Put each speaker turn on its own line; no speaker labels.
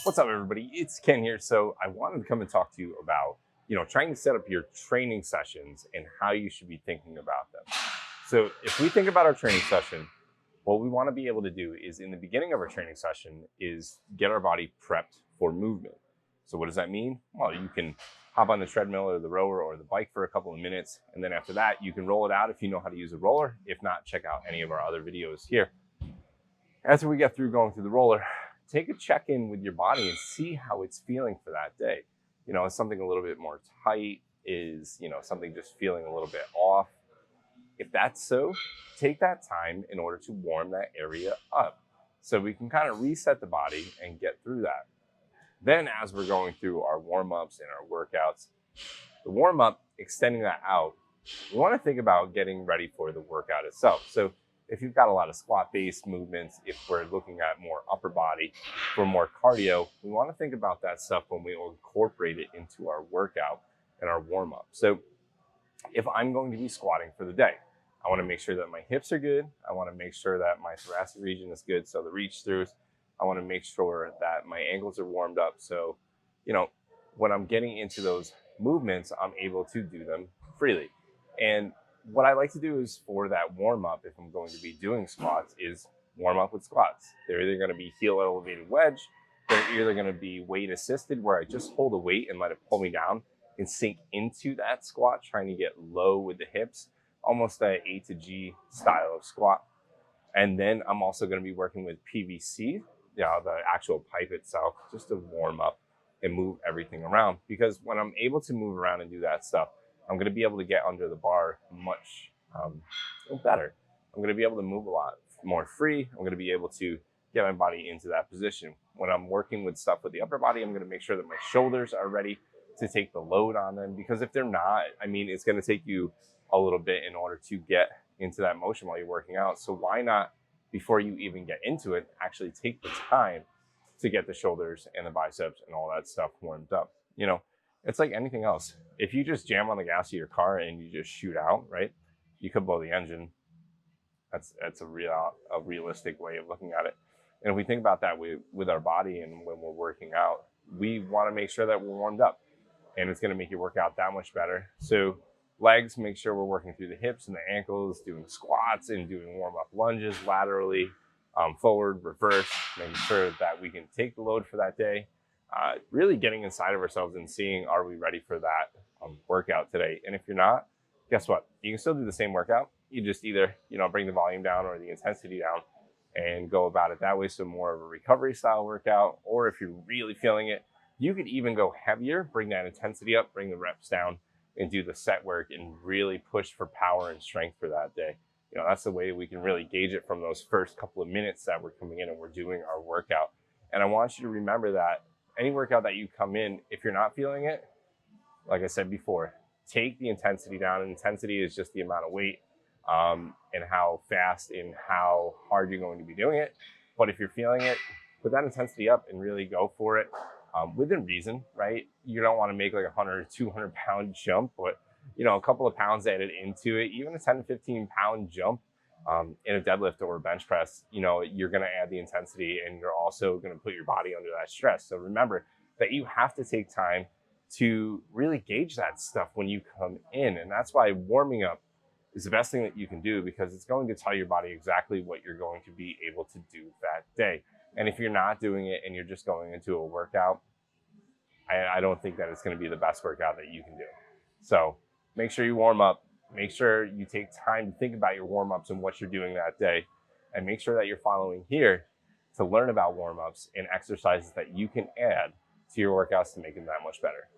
What's up, everybody? It's Ken here. So I wanted to come and talk to you about, trying to set up your training sessions and how you should be thinking about them. So if we think about our training session, what we want to be able to do is in the beginning of our training session is get our body prepped for movement. So what does that mean? Well, you can hop on the treadmill or the rower or the bike for a couple of minutes. And then after that, you can roll it out if you know how to use a roller. If not, check out any of our other videos here. After we get through going through the roller, take a check-in with your body and see how it's feeling for that day. Is something a little bit more tight? Is, something just feeling a little bit off? If that's so, take that time in order to warm that area up so we can kind of reset the body and get through that. Then as we're going through our warm-ups and our workouts, the warm-up, extending that out, we want to think about getting ready for the workout itself. So if you've got a lot of squat-based movements, if we're looking at more upper body for more cardio, we want to think about that stuff when we incorporate it into our workout and our warm-up. So if I'm going to be squatting for the day, I want to make sure that my hips are good. I want to make sure that my thoracic region is good, so the reach throughs. I want to make sure that my ankles are warmed up. So, when I'm getting into those movements, I'm able to do them freely. And what I like to do is for that warm up, if I'm going to be doing squats, is warm up with squats. They're either going to be heel elevated wedge. They're either going to be weight assisted, where I just hold a weight and let it pull me down and sink into that squat, trying to get low with the hips, almost a A to G style of squat. And then I'm also going to be working with PVC, the actual pipe itself, just to warm up and move everything around. Because when I'm able to move around and do that stuff, I'm going to be able to get under the bar much better. I'm going to be able to move a lot more free. I'm going to be able to get my body into that position. When I'm working with stuff with the upper body, I'm going to make sure that my shoulders are ready to take the load on them. Because if they're not, it's going to take you a little bit in order to get into that motion while you're working out. So why not, before you even get into it, actually take the time to get the shoulders and the biceps and all that stuff warmed up. It's like anything else. If you just jam on the gas of your car and you just shoot out, right, you could blow the engine. That's a realistic way of looking at it. And if we think about that with our body and when we're working out, we want to make sure that we're warmed up, and it's going to make your workout that much better. So legs, make sure we're working through the hips and the ankles, doing squats and doing warm-up lunges laterally, forward, reverse, making sure that we can take the load for that day. Really getting inside of ourselves and seeing, are we ready for that workout today? And if you're not, guess what? You can still do the same workout. You just either, bring the volume down or the intensity down and go about it that way. So more of a recovery style workout. Or if you're really feeling it, you could even go heavier, bring that intensity up, bring the reps down, and do the set work and really push for power and strength for that day. That's the way we can really gauge it from those first couple of minutes that we're coming in and we're doing our workout. And I want you to remember that any workout that you come in, if you're not feeling it, like I said before, take the intensity down. And intensity is just the amount of weight and how fast and how hard you're going to be doing it. But if you're feeling it, put that intensity up and really go for it within reason, right? You don't want to make like a 100 or 200 pound jump, but a couple of pounds added into it, even a 10 to 15 pound jump in a deadlift or a bench press, you're going to add the intensity and you're also going to put your body under that stress. So remember that you have to take time to really gauge that stuff when you come in. And that's why warming up is the best thing that you can do, because it's going to tell your body exactly what you're going to be able to do that day. And if you're not doing it and you're just going into a workout, I don't think that it's going to be the best workout that you can do. So make sure you warm up. Make sure you take time to think about your warm-ups and what you're doing that day. And make sure that you're following here to learn about warm-ups and exercises that you can add to your workouts to make them that much better.